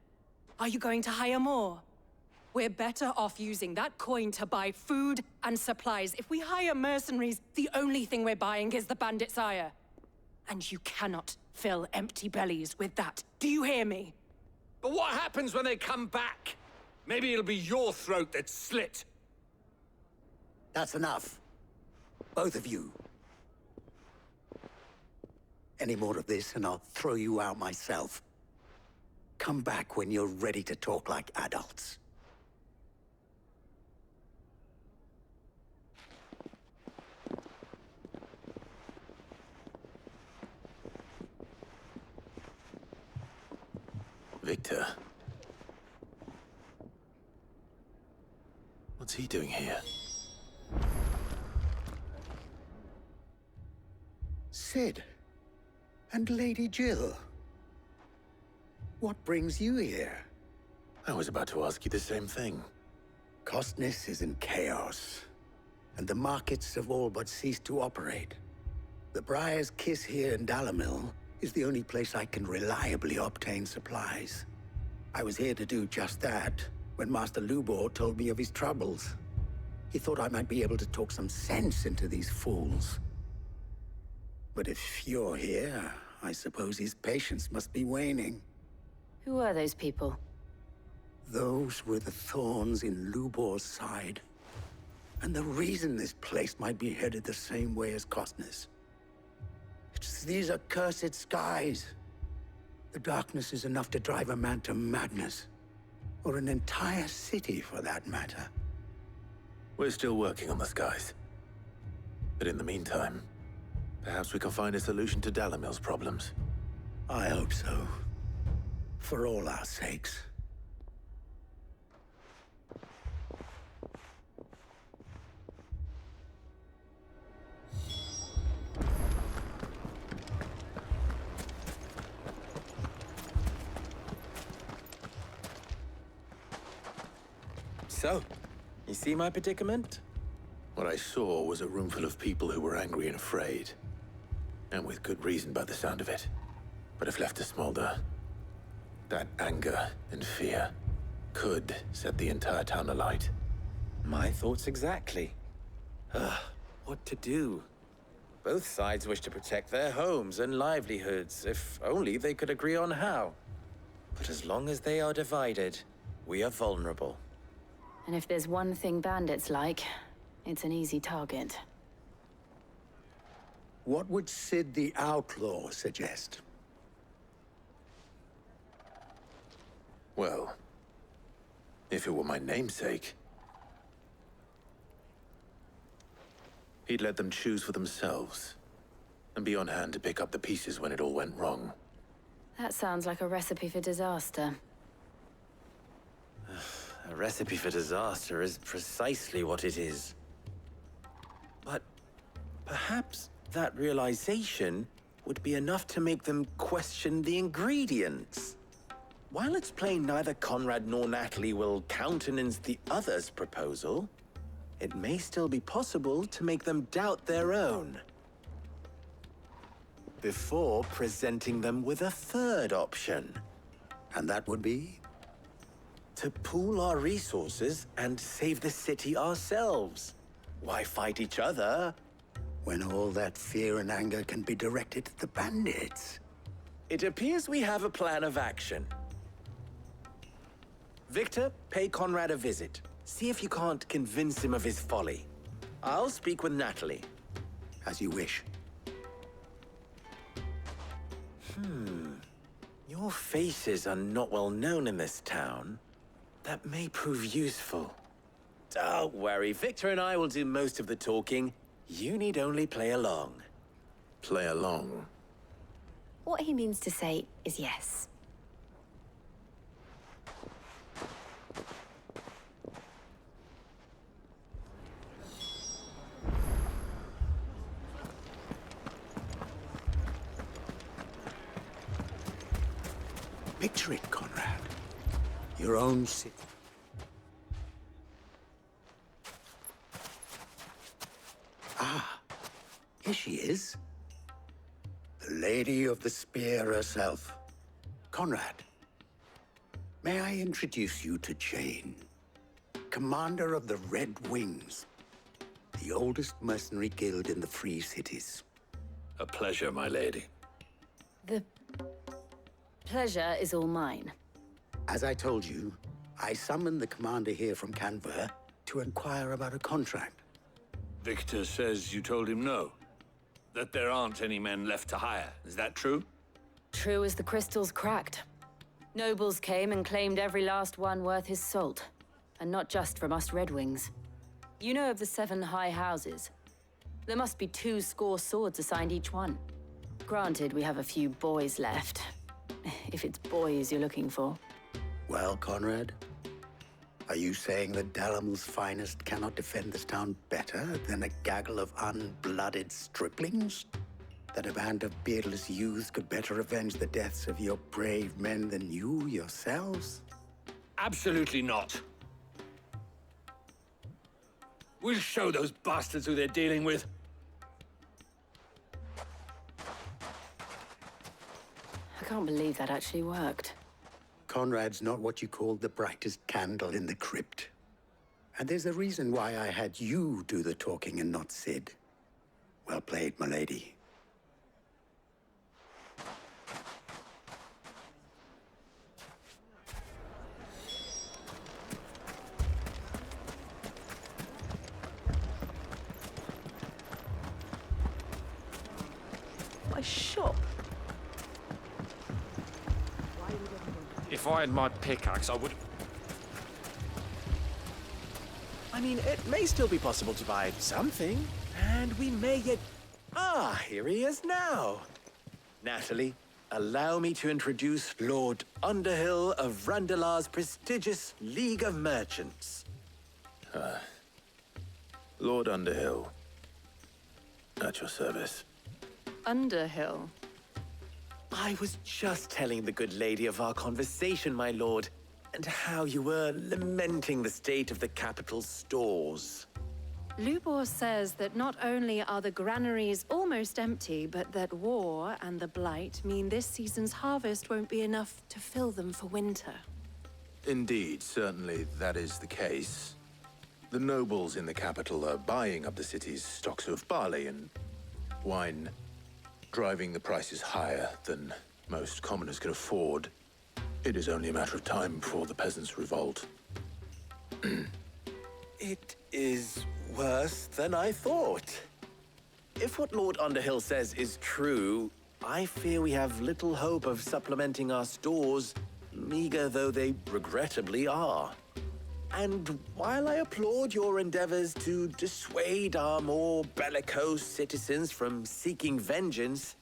Are you going to hire more? We're better off using that coin to buy food and supplies. If we hire mercenaries, the only thing we're buying is the bandits' ire. And you cannot fill empty bellies with that. Do you hear me? But what happens when they come back? Maybe it'll be your throat that's slit. That's enough. Both of you. Any more of this and I'll throw you out myself. Come back when you're ready to talk like adults. Victor. What's he doing here? Cid, And Lady Jill? What brings you here? I was about to ask you the same thing. Costness is in chaos, and the markets have all but ceased to operate. The Briar's Kiss here in Dalimil is the only place I can reliably obtain supplies. I was here to do just that when Master Lubor told me of his troubles. He thought I might be able to talk some sense into these fools. But if you're here, I suppose his patience must be waning. Who are those people? Those were the thorns in Lubor's side. And the reason this place might be headed the same way as Costness. It's these accursed skies. The darkness is enough to drive a man to madness. Or an entire city, for that matter. We're still working on the skies. But in the meantime, perhaps we can find a solution to Dalimil's problems. I hope so. For all our sakes. So, you see my predicament? What I saw was a room full of people who were angry and afraid. And with good reason by the sound of it. But if left to smolder, that anger and fear could set the entire town alight. My thoughts exactly. What to do? Both sides wish to protect their homes and livelihoods, if only they could agree on how. But as long as they are divided, we are vulnerable. And if there's one thing bandits like, it's an easy target. What would Sid the Outlaw suggest? Well, if it were my namesake, he'd let them choose for themselves and be on hand to pick up the pieces when it all went wrong. That sounds like a recipe for disaster. A recipe for disaster is precisely what it is. But perhaps that realization would be enough to make them question the ingredients. While it's plain neither Conrad nor Natalie will countenance the other's proposal, it may still be possible to make them doubt their own. Before presenting them with a third option. And that would be? To pool our resources and save the city ourselves. Why fight each other? When all that fear and anger can be directed at the bandits. It appears we have a plan of action. Victor, pay Conrad a visit. See if you can't convince him of his folly. I'll speak with Natalie. As you wish. Your faces are not well known in this town. That may prove useful. Don't worry, Victor and I will do most of the talking. You need only play along. Play along? What he means to say is yes. Picture it, Conrad. Your own city. Ah, here she is. The Lady of the Spear herself. Conrad, may I introduce you to Jane, commander of the Red Wings, the oldest mercenary guild in the Free Cities. A pleasure, my lady. The pleasure is all mine. As I told you, I summoned the commander here from Canver to inquire about a contract. Victor says you told him no. That there aren't any men left to hire. Is that true? True as the crystals cracked. Nobles came and claimed every last one worth his salt. And not just from us Red Wings. You know of the 7 high houses. There must be 2 swords assigned each one. Granted, we have a few boys left. If it's boys you're looking for. Well, Conrad, are you saying that Dalimil's finest cannot defend this town better than a gaggle of unblooded striplings? that a band of beardless youths could better avenge the deaths of your brave men than you yourselves? Absolutely not. We'll show those bastards who they're dealing with. I can't believe that actually worked. Conrad's not what you call the brightest candle in the crypt. And there's a reason why I had you do the talking and not Sid. Well played, my lady. My shop. If I had my pickaxe, I would... I mean, it may still be possible to buy something, and we may yet... Ah, here he is now. Natalie, allow me to introduce Lord Underhill of Randalar's prestigious League of Merchants. Lord Underhill. At your service. Underhill? I was just telling the good lady of our conversation, my lord, and how you were lamenting the state of the capital's stores. Lubor says that not only are the granaries almost empty, but that war and the Blight mean this season's harvest won't be enough to fill them for winter. Indeed, certainly that is the case. The nobles in the capital are buying up the city's stocks of barley and wine, driving the prices higher than most commoners can afford. It is only a matter of time before the peasants revolt. It is worse than I thought. If what Lord Underhill says is true, I fear we have little hope of supplementing our stores, meager though they regrettably are. And while I applaud your endeavors to dissuade our more bellicose citizens from seeking vengeance,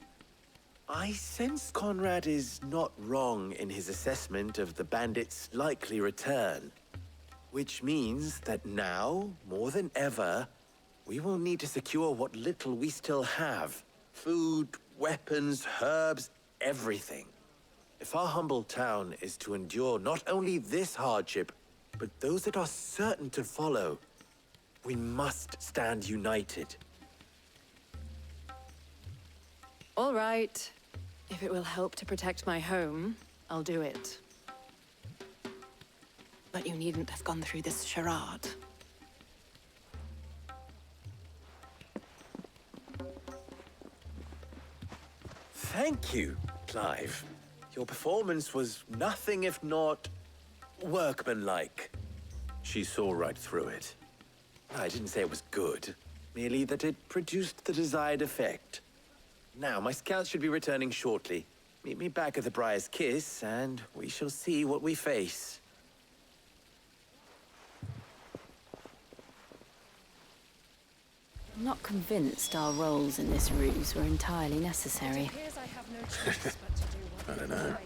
I sense Conrad is not wrong in his assessment of the bandits' likely return. Which means that now, more than ever, we will need to secure what little we still have. Food, weapons, herbs, everything. If our humble town is to endure not only this hardship, but those that are certain to follow, we must stand united. All right. If it will help to protect my home, I'll do it. But you needn't have gone through this charade. Thank you, Clive. Your performance was nothing if not workmanlike. She saw right through it. I didn't say it was good, merely that it produced the desired effect. Now, my scouts should be returning shortly. Meet me back at the Briar's Kiss, and we shall see what we face. I'm not convinced our roles in this ruse were entirely necessary. I don't know.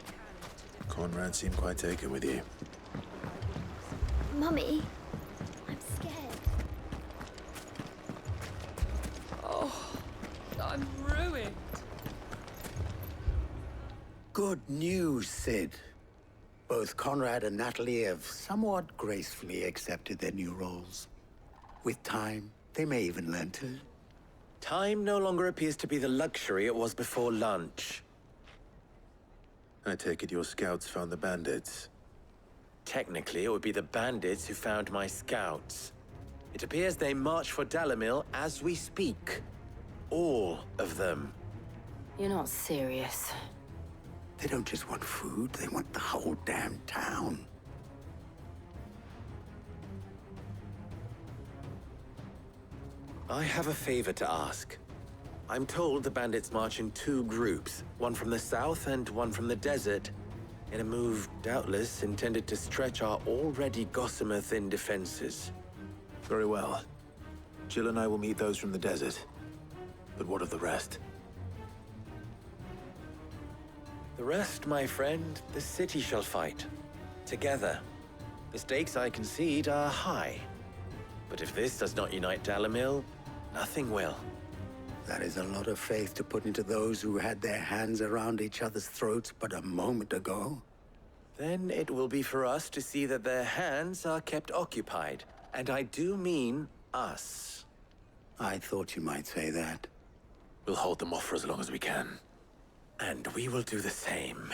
Conrad seemed quite taken with you. Mummy, I'm scared. Oh, I'm ruined. Good news, Sid. Both Conrad and Natalie have somewhat gracefully accepted their new roles. With time, they may even learn to... Time no longer appears to be the luxury it was before lunch. I take it your scouts found the bandits. Technically, it would be the bandits who found my scouts. It appears they march for Dalimil as we speak. All of them. You're not serious. They don't just want food, they want the whole damn town. I have a favor to ask. I'm told the bandits march in two groups, one from the south and one from the desert, in a move doubtless intended to stretch our already gossamer-thin defenses. Very well. Jill and I will meet those from the desert. But what of the rest? The rest, my friend, the city shall fight. Together. The stakes, I concede, are high. But if this does not unite Dalimil, nothing will. That is a lot of faith to put into those who had their hands around each other's throats but a moment ago. Then it will be for us to see that their hands are kept occupied. And I do mean us. I thought you might say that. We'll hold them off for as long as we can. And we will do the same.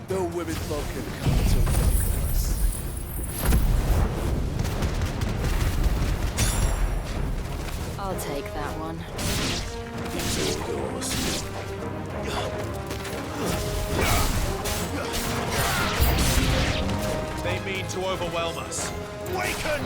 The women's Vulcan comes to welcome us. I'll take that one. It's all yours. They mean to overwhelm us. Waken!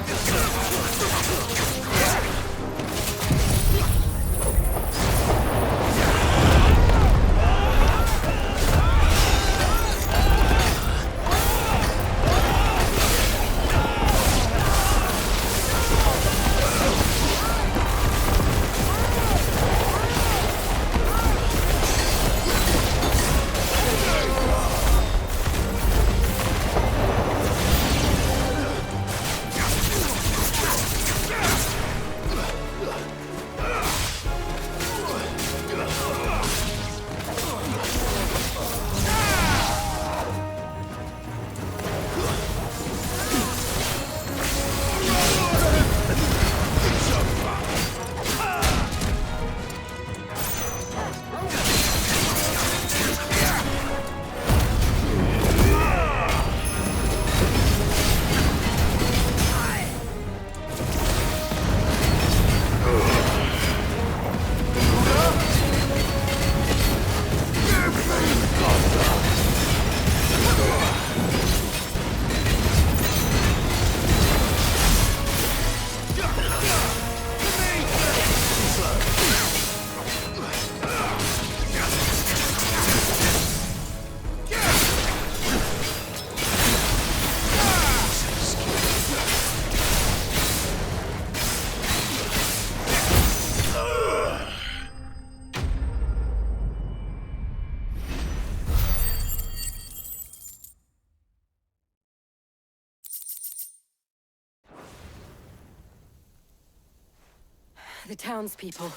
The townspeople.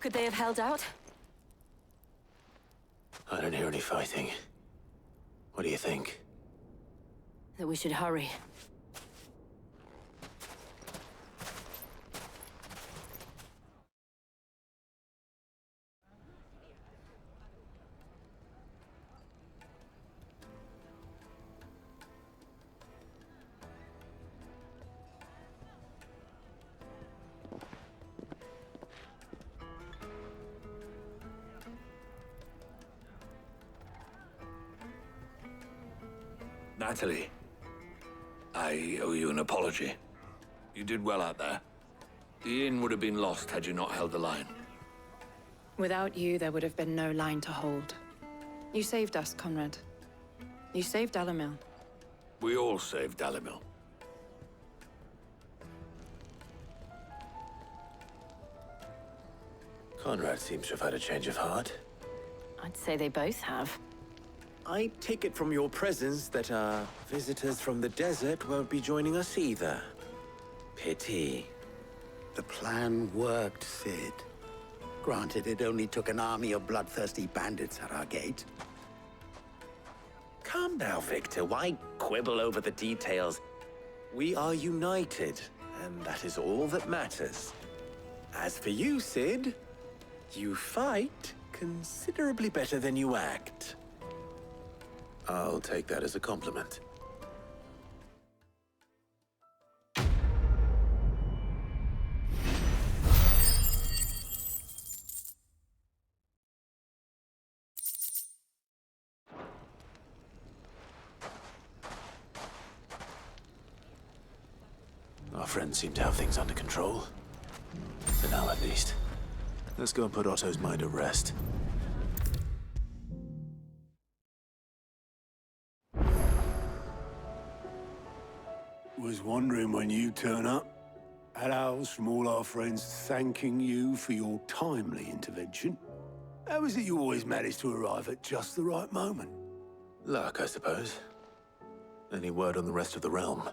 Could they have held out? I don't hear any fighting. What do you think? That we should hurry. Natalie, I owe you an apology. You did well out there. The inn would have been lost had you not held the line. Without you, there would have been no line to hold. You saved us, Conrad. You saved Dalimil. We all saved Dalimil. Conrad seems to have had a change of heart. I'd say they both have. I take it from your presence that our visitors from the desert won't be joining us either. Pity. The plan worked, Sid. Granted, it only took an army of bloodthirsty bandits at our gate. Calm now, Victor. Why quibble over the details? We are united, and that is all that matters. As for you, Sid, you fight considerably better than you act. I'll take that as a compliment. Our friends seem to have things under control. For now, at least. Let's go and put Otto's mind at rest. Was wondering when you turn up. Had owls from all our friends thanking you for your timely intervention. How is it you always manage to arrive at just the right moment? Luck, I suppose. Any word on the rest of the realm?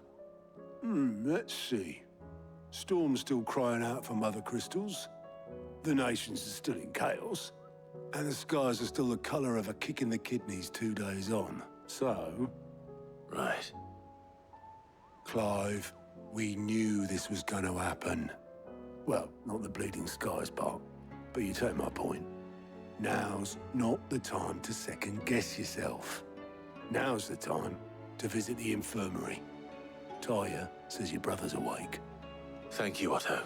Let's see. Storm's still crying out for mother crystals. The nations are still in chaos. And the skies are still the color of a kick in the kidneys 2 days on. So... Right. Clive, we knew this was going to happen. Well, not the bleeding skies part, but you take my point. Now's not the time to second-guess yourself. Now's the time to visit the infirmary. Talia says your brother's awake. Thank you, Otto.